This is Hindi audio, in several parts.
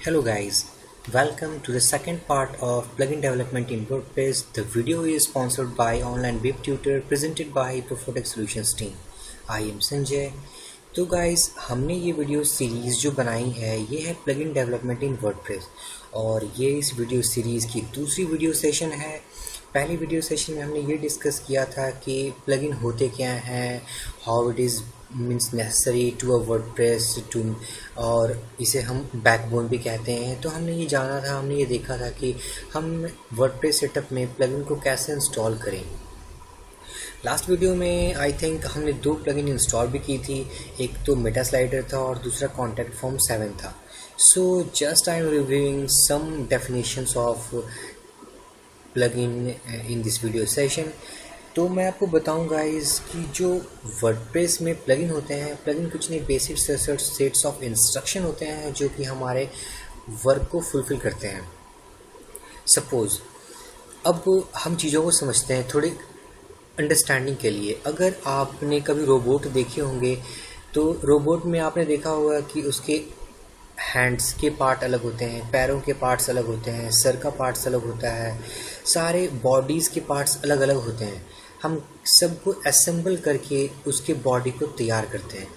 Hello guys, welcome to the second part of plugin development in WordPress. The video is sponsored by Online Web Tutor presented by Profotech Solutions team. I am Sanjay. तो गाइस हमने ये वीडियो सीरीज़ जो बनाई है ये है प्लगइन डेवलपमेंट इन वर्डप्रेस और ये इस वीडियो सीरीज़ की दूसरी वीडियो सेशन है। पहली वीडियो सेशन में हमने ये डिस्कस किया था कि प्लगइन होते क्या हैं, how it is means necessary to a WordPress to, और इसे हम बैकबोन भी कहते हैं। तो हमने ये जाना था, हमने ये देखा था कि हम वर्डप्रेस सेटअप में प्लगइन को कैसे इंस्टॉल करें। लास्ट वीडियो में आई थिंक हमने दो प्लगइन इंस्टॉल भी की थी, एक तो मेटा स्लाइडर था और दूसरा कॉन्टैक्ट फॉर्म 7 था। So just I am reviewing some definitions of plugin in this video session. तो मैं आपको बताऊं गाइस कि जो वर्डप्रेस में प्लगइन होते हैं, प्लगइन कुछ नहीं बेसिक सेट्स ऑफ इंस्ट्रक्शन होते हैं जो कि हमारे वर्क को फुलफिल करते हैं। सपोज़ अब हम चीज़ों को समझते हैं थोड़ी अंडरस्टैंडिंग के लिए। अगर आपने कभी रोबोट देखे होंगे तो रोबोट में आपने देखा होगा कि उसके हैंड्स के पार्ट अलग होते हैं, पैरों के पार्ट्स अलग होते हैं, सर का पार्ट्स अलग होता है, सारे बॉडीज़ के पार्ट्स अलग अलग होते हैं। हम सबको असेंबल करके उसके बॉडी को तैयार करते हैं।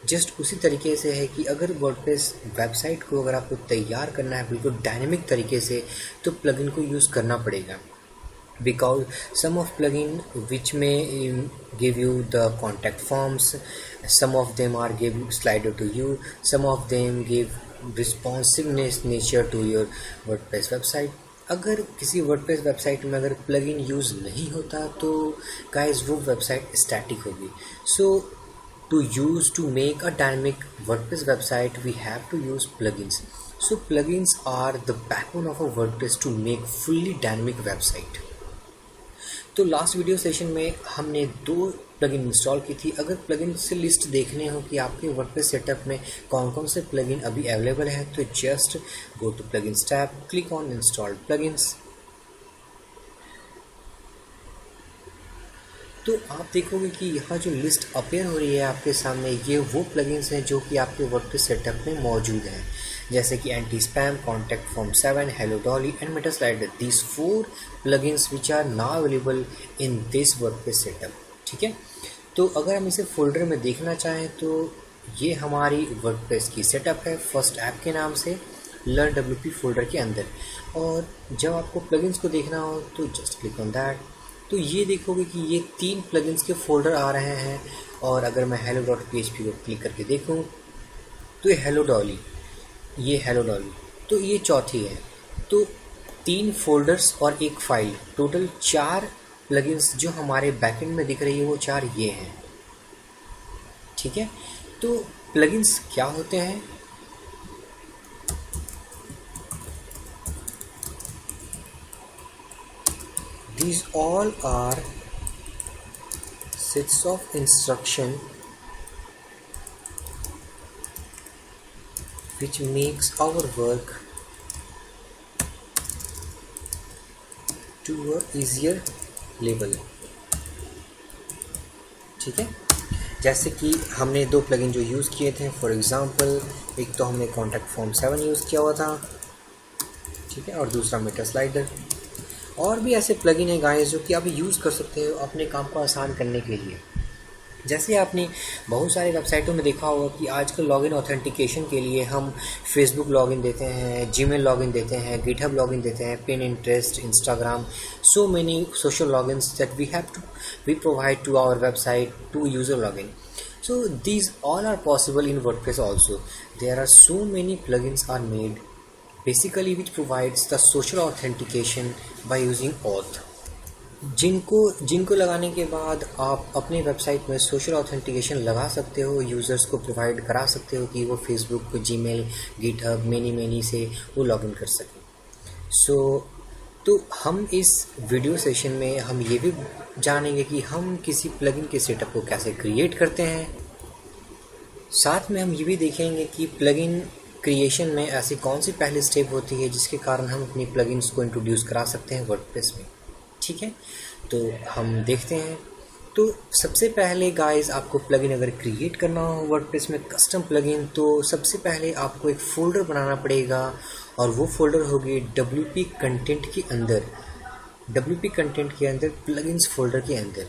जस्ट उसी तरीके से है कि अगर वर्डप्रेस वेबसाइट को अगर आपको तैयार करना है बिल्कुल डायनेमिक तरीके से, तो प्लगइन को यूज़ करना पड़ेगा। Because some of plugin which may give you the contact forms, some of them are give slider to you, some of them give responsiveness nature to your WordPress website. अगर किसी WordPress वेबसाइट में अगर प्लगइन यूज़ नहीं होता तो गाइस वो वेबसाइट स्टैटिक होगी। सो to make a dynamic WordPress website we have to use plugins. So plugins are the backbone of a WordPress to make fully dynamic website. तो लास्ट वीडियो सेशन में हमने दो प्लगइन इंस्टॉल की थी। अगर प्लगइन से लिस्ट देखने हो कि आपके वर्डप्रेस सेटअप में कौन कौन से प्लगइन अभी अवेलेबल है, तो just go to plugins tab, click on installed plugins. तो आप देखोगे कि यहाँ जो लिस्ट अपेयर हो रही है आपके सामने, ये वो प्लगइन्स हैं जो कि आपके वर्डप्रेस सेटअप में मौजूद हैं, जैसे कि anti spam, contact form 7, hello Dolly and meta slider. These 4 plugins which are now available in this WordPress setup. ठीक है, तो अगर हम इसे फोल्डर में देखना चाहें तो ये हमारी वर्डप्रेस की सेटअप है फर्स्ट ऐप के नाम से लर्न WP फोल्डर के अंदर। और जब आपको प्लगइन्स को देखना हो तो जस्ट क्लिक ऑन दैट। तो ये देखोगे कि ये 3 प्लगइन्स के फोल्डर आ रहे हैं। और अगर मैं hello.php को क्लिक करके देखूं तो ये हेलो डॉली, ये हेलो डॉली, तो ये चौथी है। तो 3 फोल्डर्स और एक फाइल, टोटल 4 प्लगइन्स जो हमारे बैकएंड में दिख रही है वो 4 ये हैं। ठीक है, तो प्लगइन्स क्या होते हैं? These all are sets of instruction which makes our work to a easier level। ठीक है, जैसे कि हमने 2 प्लगइन जो यूज़ किए थे, फॉर एग्जांपल एक तो हमने कॉन्टैक्ट फॉर्म 7 यूज़ किया हुआ था, ठीक है, और दूसरा मेटा स्लाइडर। और भी ऐसे प्लगइन है गाइस जो कि आप यूज़ कर सकते हो अपने काम को आसान करने के लिए। जैसे आपने बहुत सारे वेबसाइटों में देखा होगा कि आजकल लॉगिन ऑथेंटिकेशन के लिए हम फेसबुक लॉगिन देते हैं, जीमेल लॉगिन देते हैं, गिटहब लॉगिन देते हैं, Pinterest, Instagram, so many social logins that we provide to our website to user login. So these all are possible in WordPress also. There are so many plugins are made basically which provides the social authentication by using auth, जिनको लगाने के बाद आप अपने वेबसाइट में सोशल ऑथेंटिकेशन लगा सकते हो, यूज़र्स को प्रोवाइड करा सकते हो कि वो फेसबुक, जीमेल, गिटहब, मेनी से वो लॉगिन कर सकें। तो हम इस वीडियो सेशन में हम ये भी जानेंगे कि हम किसी प्लगइन के सेटअप को कैसे क्रिएट करते हैं। साथ में हम ये भी देखेंगे कि प्लगइन क्रिएशन में ऐसी कौन सी पहली स्टेप होती है जिसके कारण हम अपनी प्लगइन्स को इंट्रोड्यूस करा सकते हैं वर्डप्रेस में। ठीक है, तो हम देखते हैं। तो सबसे पहले गाइस आपको प्लगइन अगर क्रिएट करना हो वर्डप्रेस में कस्टम प्लगइन, तो सबसे पहले आपको एक फ़ोल्डर बनाना पड़ेगा और वो फोल्डर होगी WP कंटेंट के अंदर, WP कंटेंट के अंदर प्लगइन्स फोल्डर के अंदर।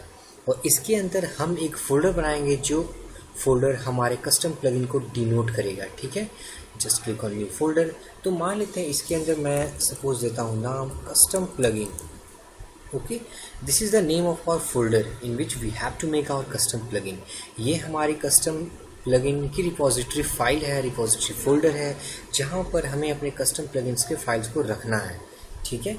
और इसके अंदर हम एक फ़ोल्डर बनाएंगे जो फोल्डर हमारे कस्टम प्लगइन को डिनोट करेगा। ठीक है, just click on new folder. तो मान लेते हैं इसके अंदर मैं सपोज देता हूँ नाम custom plugin. Okay, this is the name of our folder in which we have to make our custom plugin. ये हमारी कस्टम प्लगइन की रिपोजिटरी फाइल है, रिपोजिटरी फोल्डर है, जहाँ पर हमें अपने कस्टम प्लगइन्स के फाइल्स को रखना है। ठीक है,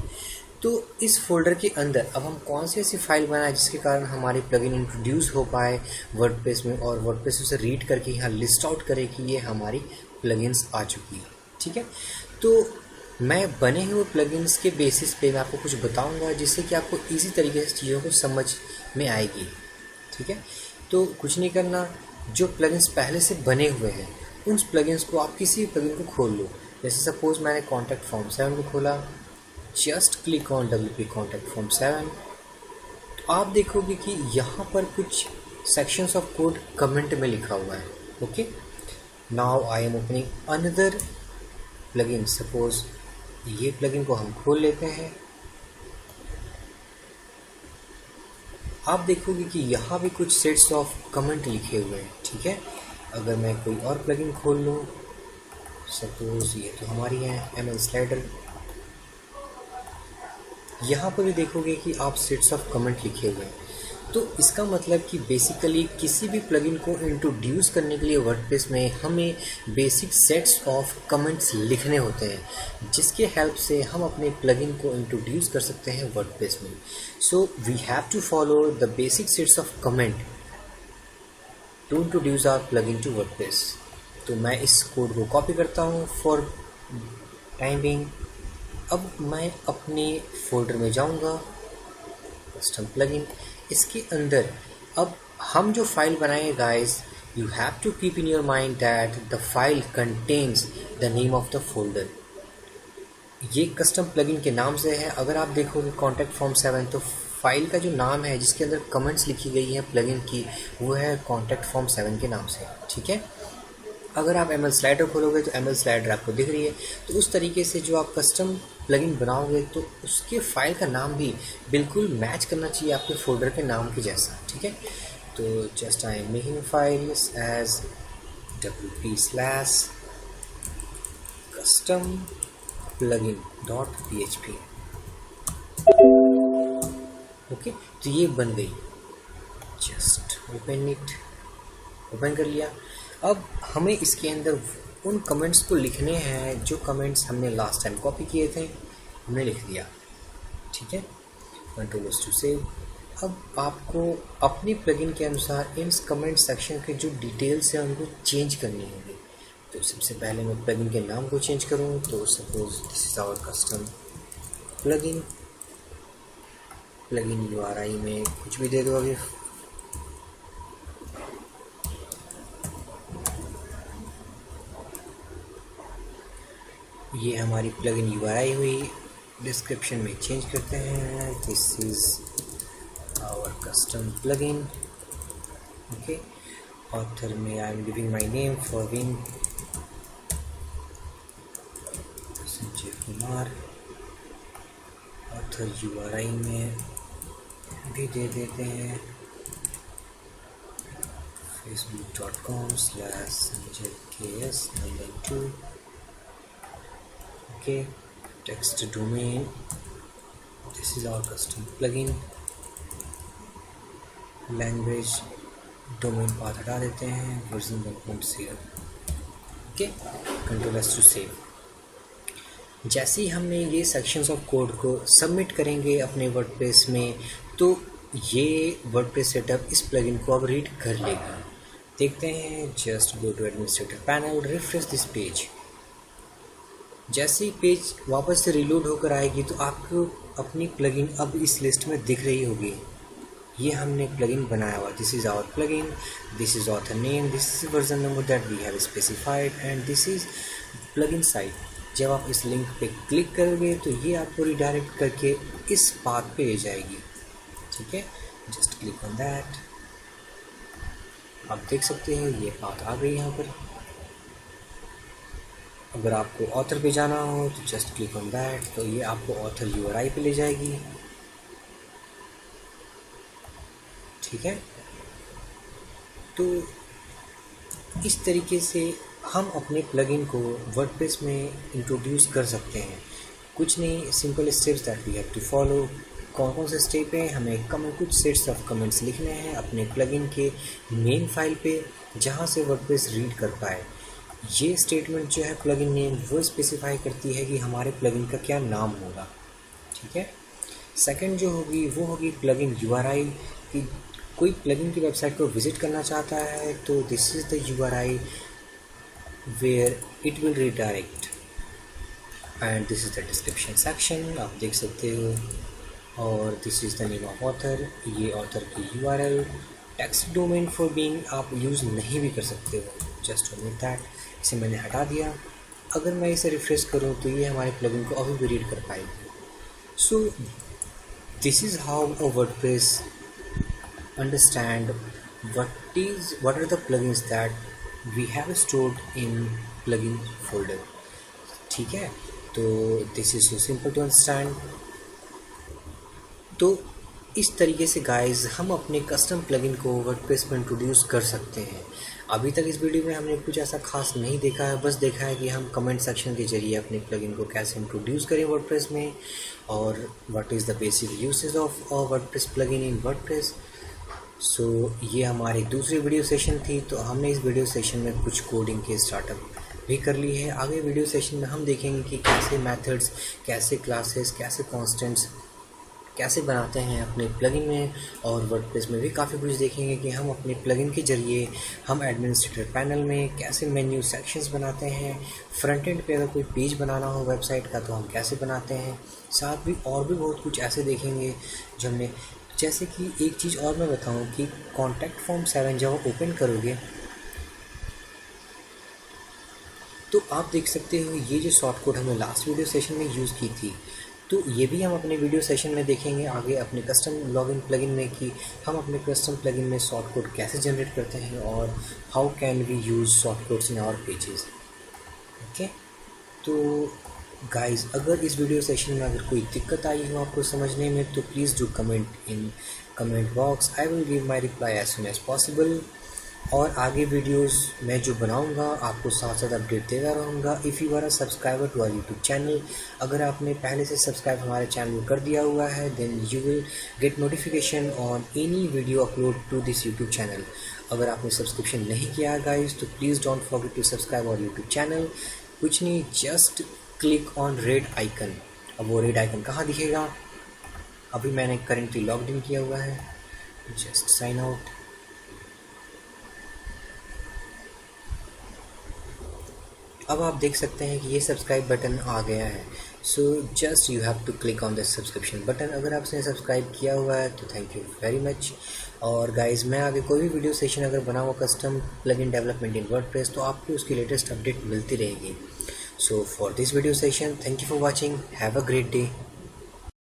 तो इस फोल्डर के अंदर अब हम कौन सी ऐसी फाइल बनाए जिसके कारण हमारी प्लगइन इंट्रोड्यूस हो पाए वर्डप्रेस में, और वर्डप्रेस उसे रीड करके यहाँ लिस्ट आउट करे कि ये हमारी प्लगइन्स आ चुकी है। ठीक है, तो मैं बने हुए प्लगइन्स के बेसिस पे मैं आपको कुछ बताऊंगा जिससे कि आपको इजी तरीके से चीज़ों को समझ में आएगी। ठीक है, तो कुछ नहीं करना, जो प्लगइन्स पहले से बने हुए हैं उन प्लगइन्स को आप किसी प्लगइन को खोल लो। जैसे सपोज मैंने कॉन्टैक्ट फॉर्म 7 को खोला, just click on WP contact form 7। तो आप देखोगे कि यहाँ पर कुछ सेक्शंस ऑफ कोड कमेंट में लिखा हुआ है। Okay, now I am opening another plugin. Suppose ये प्लगइन को हम खोल लेते हैं। आप देखोगे कि यहाँ भी कुछ सेट्स ऑफ कमेंट लिखे हुए हैं। ठीक है, अगर मैं कोई और प्लगइन खोल लूँ, सपोज ये तो हमारी है ML स्लाइडर, यहाँ पर भी देखोगे कि आप सेट्स ऑफ कमेंट लिखे हुए हैं। तो इसका मतलब कि बेसिकली किसी भी प्लगइन को इंट्रोड्यूस करने के लिए वर्डप्रेस में हमें बेसिक सेट्स ऑफ कमेंट्स लिखने होते हैं, जिसके हेल्प से हम अपने प्लगइन को इंट्रोड्यूस कर सकते हैं वर्डप्रेस में। So we have to follow the basic sets of comment to introduce our plugin to WordPress. तो मैं इस कोड को कॉपी करता हूँ फॉर टाइम बीइंग। अब मैं अपने फोल्डर में जाऊँगा, कस्टम प्लगइन, इसके अंदर अब हम जो फाइल बनाएंगे guys, you have to keep in your mind that the file contains the name of the folder. ये कस्टम प्लगइन के नाम से है। अगर आप देखोगे कॉन्टैक्ट फॉर्म 7, तो फाइल का जो नाम है जिसके अंदर कमेंट्स लिखी गई हैं प्लगइन की, वो है कॉन्टैक्ट फॉर्म 7 के नाम से। ठीक है, अगर आप ML स्लाइडर खोलोगे तो ML स्लाइडर आपको दिख रही है। तो उस तरीके से जो आप कस्टम प्लगइन बनाओगे तो उसके फाइल का नाम भी बिल्कुल मैच करना चाहिए आपके फोल्डर के नाम के जैसा। ठीक है, तो just I am making files as wp/custom plugin.php। Okay, तो ये बन गई। जस्ट ओपन इट, ओपन कर लिया। अब हमें इसके अंदर उन कमेंट्स को लिखने हैं जो कमेंट्स हमने लास्ट टाइम कॉपी किए थे, हमने लिख दिया। ठीक है, कंट्रोल टू सेव। अब आपको अपनी प्लगइन के अनुसार इन कमेंट सेक्शन के जो डिटेल्स हैं उनको चेंज करनी होगी। तो सबसे पहले मैं प्लगइन के नाम को चेंज करूँ, तो suppose this is our custom plugin. Plugin URI में कुछ भी दे दो अभी। ये हमारी प्लगइन URI हुई। डिस्क्रिप्शन में चेंज करते हैं, this is our custom plugin. Okay, author में I am giving my name for win Sanjay Kumar. Author URI में भी दे देते हैं facebook.com/sanjayks2। okay, text domain, this is our custom plugin। language domain path हटा देते हैं, version 1.0। okay, control S to save। जैसे ही हमने ये सेक्शंस ऑफ कोड को सबमिट करेंगे अपने वर्डप्रेस में, तो ये वर्डप्रेस सेटअप इस प्लगइन को अब रीड कर लेगा। देखते हैं, just go to administrator panel, refresh this page. जैसे ही पेज वापस से रिलोड होकर आएगी तो आपको अपनी प्लगइन अब इस लिस्ट में दिख रही होगी। ये हमने प्लगइन बनाया हुआ, this is our plugin, this is author name, this is version number that we have specified and this is plugin site. जब आप इस लिंक पे क्लिक करोगे तो ये आपको रिडायरेक्ट करके इस पाथ पे ले जाएगी। ठीक है, जस्ट क्लिक ऑन दैट। आप देख सकते हैं ये पाथ आ गई यहाँ पर। अगर आपको ऑथर पे जाना हो तो जस्ट क्लिक ऑन दैट, तो ये आपको ऑथर URI पे ले जाएगी। ठीक है, तो इस तरीके से हम अपने प्लगइन को वर्डप्रेस में इंट्रोड्यूस कर सकते हैं। कुछ नहीं, simple steps that we have to follow. कौन कौन से स्टेप हैं? हमें कुछ सेट्स ऑफ कमेंट्स लिखने हैं अपने प्लगइन के मेन फाइल पे, जहाँ से वर्डप्रेस रीड कर पाए। ये स्टेटमेंट जो है प्लगइन नेम, वो स्पेसिफाई करती है कि हमारे प्लगइन का क्या नाम होगा। ठीक है, सेकंड जो होगी वो होगी प्लगइन URI, कि कोई प्लगइन की वेबसाइट को विजिट करना चाहता है तो this is the URI where it will redirect, and this is the description section, आप देख सकते हो। और this is the name of author, ये ऑथर की URL। Text domain for being आप यूज़ नहीं भी कर सकते हो, जस्ट ओमिट दैट। इसे मैंने हटा दिया। अगर मैं इसे रिफ्रेश करूँ तो ये हमारे प्लगइन को अभी भी रीड कर पाएगी। So this is how a WordPress understand what are the plugins that we have stored in plugin folder। ठीक है, तो this is so simple to understand। तो इस तरीके से गाइस हम अपने कस्टम प्लगइन को वर्डप्रेस में इंट्रोड्यूस कर सकते हैं। अभी तक इस वीडियो में हमने कुछ ऐसा खास नहीं देखा है, बस देखा है कि हम कमेंट सेक्शन के जरिए अपने प्लगइन को कैसे इंट्रोड्यूस करें वर्डप्रेस में, और what is the basic usage of WordPress plugin in WordPress. So ये हमारी दूसरी वीडियो सेशन थी। तो हमने इस वीडियो सेशन में कुछ कोडिंग के स्टार्टअप भी कर ली है। आगे वीडियो सेशन में हम देखेंगे कि कैसे मेथड्स, कैसे क्लासेस, कैसे कॉन्स्टेंट्स कैसे बनाते हैं अपने प्लगइन में, और वर्डप्रेस में भी काफ़ी कुछ देखेंगे कि हम अपने प्लगइन के जरिए हम एडमिनिस्ट्रेटर पैनल में कैसे मेन्यू सेक्शंस बनाते हैं। फ्रंट एंड पे अगर कोई पेज बनाना हो वेबसाइट का तो हम कैसे बनाते हैं। साथ भी और भी बहुत कुछ ऐसे देखेंगे जो हमने, जैसे कि एक चीज़ और मैं बताऊं कि कॉन्टैक्ट फॉर्म 7 जब आप ओपन करोगे तो आप देख सकते हो ये जो शॉर्ट कोड हमने लास्ट वीडियो सेशन में यूज़ की थी, तो ये भी हम अपने वीडियो सेशन में देखेंगे आगे अपने कस्टम लॉगिन प्लगइन में, कि हम अपने कस्टम प्लगइन में शॉर्ट कोड कैसे जनरेट करते हैं और how can we use short codes in our pages. Okay, तो गाइस अगर इस वीडियो सेशन में अगर कोई दिक्कत आई हो आपको समझने में तो please do comment in comment box. I will give my reply as soon as possible. और आगे वीडियोस मैं जो बनाऊंगा आपको साथ साथ अपडेट देता रहूँगा। If you are a subscriber to our YouTube channel, अगर आपने पहले से सब्सक्राइब हमारे चैनल को कर दिया हुआ है then you will get notification on any video upload to this YouTube channel. अगर आपने सब्सक्रिप्शन नहीं किया है गाइज तो please don't forget to subscribe our YouTube channel. कुछ नहीं, just click on red icon. अब वो रेड आइकन कहाँ दिखेगा? अभी मैंने करेंटली लॉग्ड इन किया हुआ है, जस्ट साइन आउट। अब आप देख सकते हैं कि ये सब्सक्राइब बटन आ गया है। So just you have to click on this subscription button. अगर आपने सब्सक्राइब किया हुआ है तो थैंक यू वेरी मच। और गाइज मैं आगे कोई भी वीडियो सेशन अगर बनाऊँ custom plugin development in WordPress तो आपको उसकी लेटेस्ट अपडेट मिलती रहेगी। So for this video session, thank you for watching. Have a great day.